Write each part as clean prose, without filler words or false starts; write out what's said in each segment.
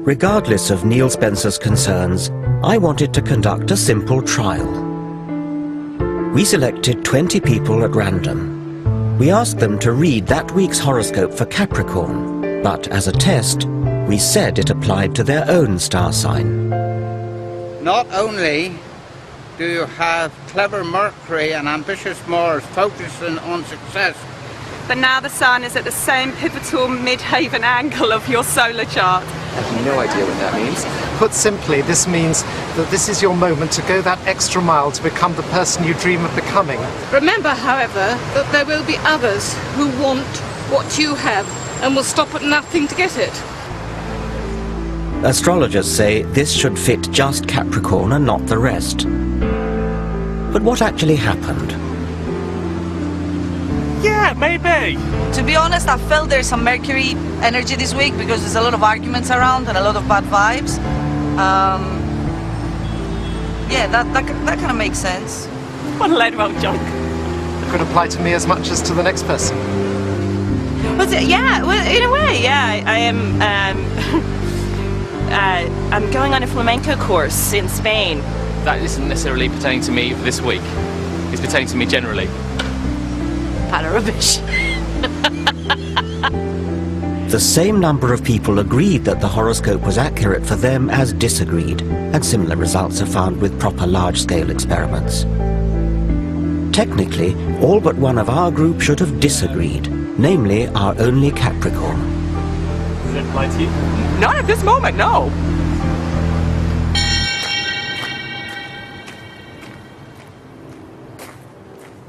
Regardless of Neil Spencer's concerns, I wanted to conduct a simple trial. We selected 20 people at random. We asked them to read that week's horoscope for Capricorn, but as a test, we said it applied to their own star sign. Not only do you have clever Mercury and ambitious Mars focusing on success, but now the Sun is at the same pivotal midhaven angle of your solar chart. I have no idea what that means. Put simply, this means that this is your moment to go that extra mile to become the person you dream of becoming. Remember, however, that there will be others who want what you have and will stop at nothing to get it. Astrologers say this should fit just Capricorn and not the rest. But what actually happened? Yeah, maybe. To be honest, I felt there's some Mercury energy this week because there's a lot of arguments around and a lot of bad vibes. Yeah, that kind of makes sense. What a load of old junk. It could apply to me as much as to the next person. Yeah, well, in a way, yeah. I am. I'm going on a flamenco course in Spain. That isn't necessarily pertaining to me this week. It's pertaining to me generally. Pile of rubbish. The same number of people agreed that the horoscope was accurate for them as disagreed, and similar results are found with proper large-scale experiments. Technically, all but one of our group should have disagreed, namely our only Capricorn. Does it apply to you? Not at this moment, no.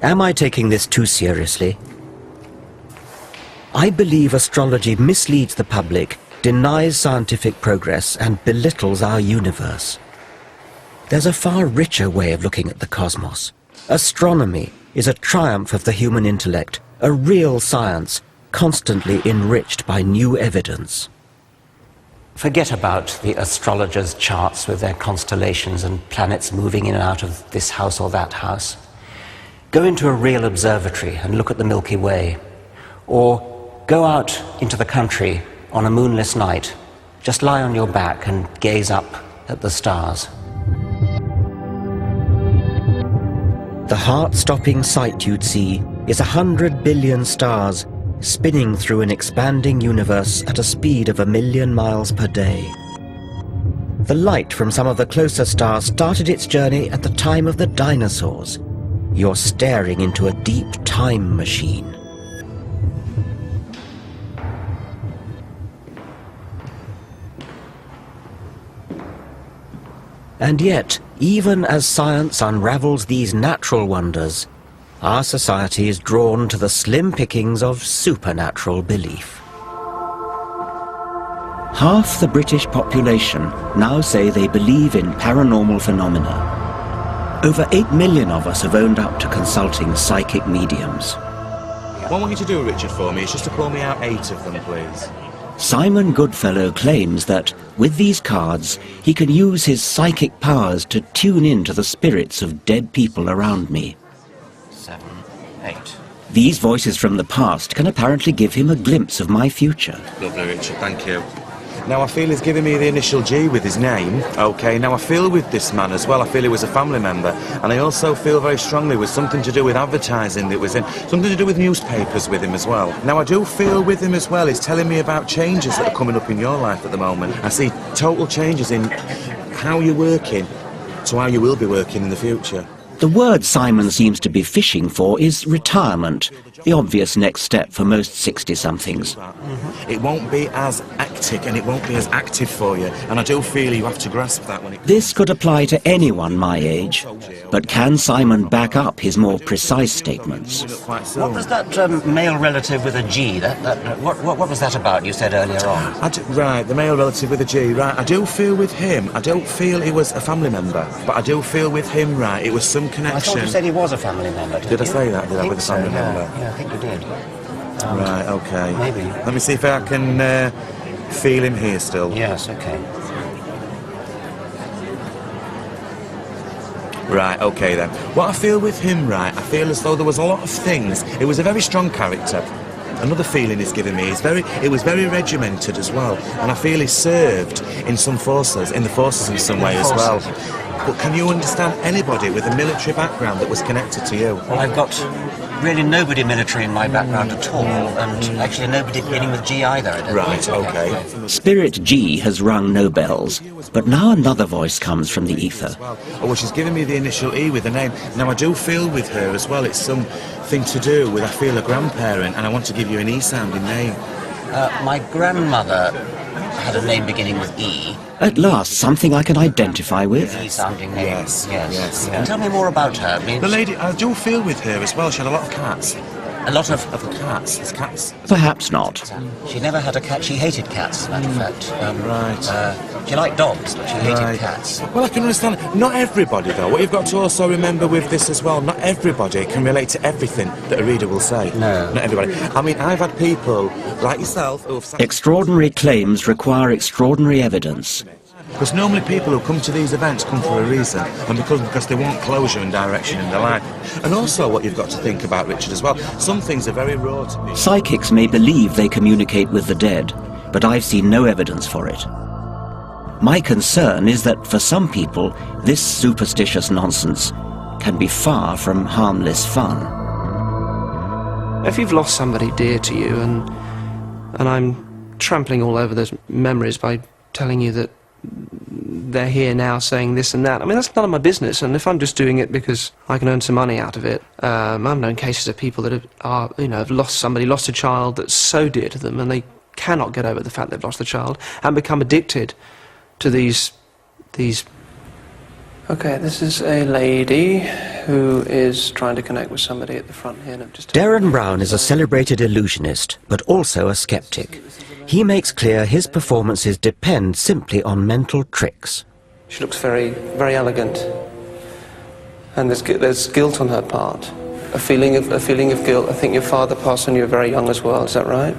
Am I taking this too seriously? I believe astrology misleads the public, denies scientific progress, and belittles our universe. There's a far richer way of looking at the cosmos. Astronomy is a triumph of the human intellect, a real science, constantly enriched by new evidence. Forget about the astrologers' charts with their constellations and planets moving in and out of this house or that house. Go into a real observatory and look at the Milky Way. Or go out into the country on a moonless night. Just lie on your back and gaze up at the stars. The heart-stopping sight you'd see is 100 billion stars spinning through an expanding universe at a speed of 1 million miles per day. The light from some of the closer stars started its journey at the time of the dinosaurs. You're staring into a deep time machine. And yet, even as science unravels these natural wonders, our society is drawn to the slim pickings of supernatural belief. Half the British population now say they believe in paranormal phenomena. Over 8 million of us have owned up to consulting psychic mediums. What I want you to do, Richard, for me is just to pull me out 8 of them, please. Simon Goodfellow claims that, with these cards, he can use his psychic powers to tune in to the spirits of dead people around me. 7, 8. These voices from the past can apparently give him a glimpse of my future. Lovely, Richard, thank you. Now I feel he's giving me the initial G with his name. Okay, now I feel with this man as well, I feel he was a family member. And I also feel very strongly with something to do with advertising that was in, something to do with newspapers with him as well. Now I do feel with him as well, he's telling me about changes that are coming up in your life at the moment. I see total changes in how you're working to how you will be working in the future. The word Simon seems to be fishing for is retirement, the obvious next step for most 60-somethings. It won't be as hectic and it won't be as active for you, and I do feel you have to grasp that when it... This could apply to anyone my age, but can Simon back up his more precise statements? What was that male relative with a G? What was that about you said earlier on? Right, the male relative with a G, right. I do feel with him, I don't feel he was a family member, but I do feel with him, right, it was some connection. I thought you said he was a family member, Did I say that? Did I with a family member? Yeah, I think you did. Right, okay. Maybe. Let me see if I can feel him here still. Yes, okay. Right, okay then. What I feel with him, right, I feel as though there was a lot of things. It was a very strong character. another feeling he's giving me is it was very regimented as well, and I feel he served in the forces in some way as well. But can you understand anybody with a military background that was connected to you? Well, I've got really nobody military in my background at all, and actually nobody beginning with G either. I don't Right, think. okay. Spirit G has rung no bells, but now another voice comes from the ether. Oh, well, she's giving me the initial E with the name. Now, I do feel with her as well, it's something to do with, I feel, a grandparent, and I want to give you an E-sounding name. My grandmother had a name beginning with E. At last, something I can identify with. E-sounding name. Yes. And tell me more about her. I mean, The lady, I do feel with her as well, she had a lot of cats. a lot of... Cats. It's cats. Perhaps not. She never had a cat. She hated cats, as a matter of fact. Right. She liked dogs, but she hated cats. Well, I can understand. Not everybody, though. What you've got to also remember with this as well, not everybody can relate to everything that a reader will say. No. Not everybody. I mean, I've had people like yourself who have... Extraordinary claims require extraordinary evidence. Because normally people who come to these events come for a reason, and because they want closure and direction in their life. And also what you've got to think about, Richard, as well, some things are very raw to me. Psychics may believe they communicate with the dead, but I've seen no evidence for it. My concern is that for some people, this superstitious nonsense can be far from harmless fun. If you've lost somebody dear to you, and I'm trampling all over those memories by telling you that they're here now saying this and that, I mean, that's none of my business, and if I'm just doing it because I can earn some money out of it, I've known cases of people that have lost somebody, lost a child that's so dear to them, and they cannot get over the fact they've lost the child, and become addicted to these... Okay, this is a lady who is trying to connect with somebody at the front here. Darren Brown is a celebrated illusionist, but also a skeptic. He makes clear his performances depend simply on mental tricks. She looks very, very elegant, and there's guilt on her part, a feeling of guilt. I think your father passed when you were very young as well. Is that right?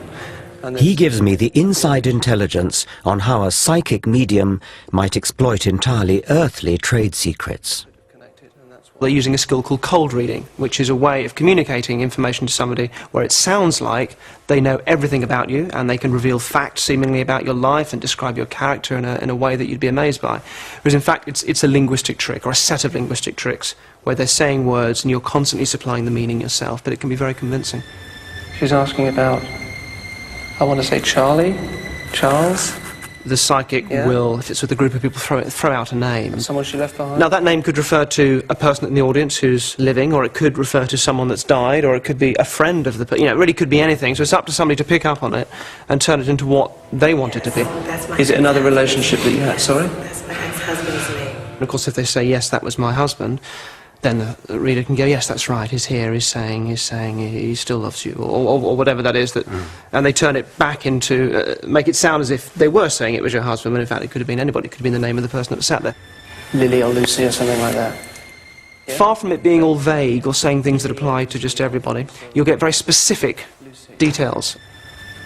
He gives me the inside intelligence on how a psychic medium might exploit entirely earthly trade secrets. They're using a skill called cold reading, which is a way of communicating information to somebody where it sounds like they know everything about you and they can reveal facts seemingly about your life and describe your character in a way that you'd be amazed by. Whereas in fact it's a linguistic trick, or a set of linguistic tricks, where they're saying words and you're constantly supplying the meaning yourself, but it can be very convincing. She's asking about, I want to say Charlie, Charles. The psychic will, if it's with a group of people, throw out a name. Someone she left behind? Now, that name could refer to a person in the audience who's living, or it could refer to someone that's died, or it could be a friend of the person. It really could be anything. So it's up to somebody to pick up on it and turn it into what they want it to be. Is it another relationship that you had? Sorry? That's my ex-husband's name. And of course, if they say, yes, that was my husband, then the reader can go, yes, that's right, he's here, he's saying he still loves you, or whatever that is, and they turn it back into, make it sound as if they were saying it was your husband, when in fact it could have been anybody, it could have been the name of the person that was sat there. Lily or Lucy or something like that. Yeah. Far from it being all vague or saying things that apply to just everybody, you'll get very specific details.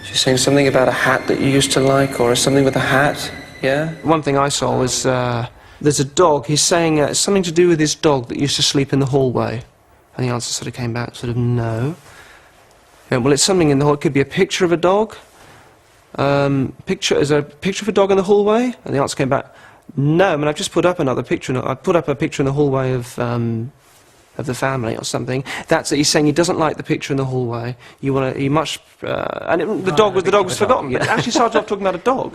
She's saying something about a hat that you used to like, or something with a hat, yeah? One thing I saw was, there's a dog, he's saying something to do with his dog that used to sleep in the hallway. And the answer sort of came back, sort of, no. Yeah, well, it's something in the hall, it could be a picture of a dog. Is there a picture of a dog in the hallway? And the answer came back, no. I mean, I've just put up another picture, I put up a picture in the hallway of the family or something. That's it, he's saying he doesn't like the picture in the hallway. The dog was forgotten, but it actually started off talking about a dog.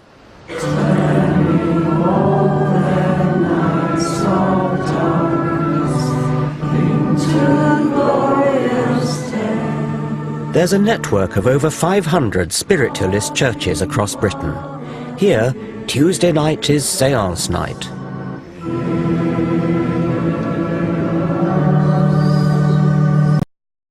There's a network of over 500 spiritualist churches across Britain. Here, Tuesday night is séance night.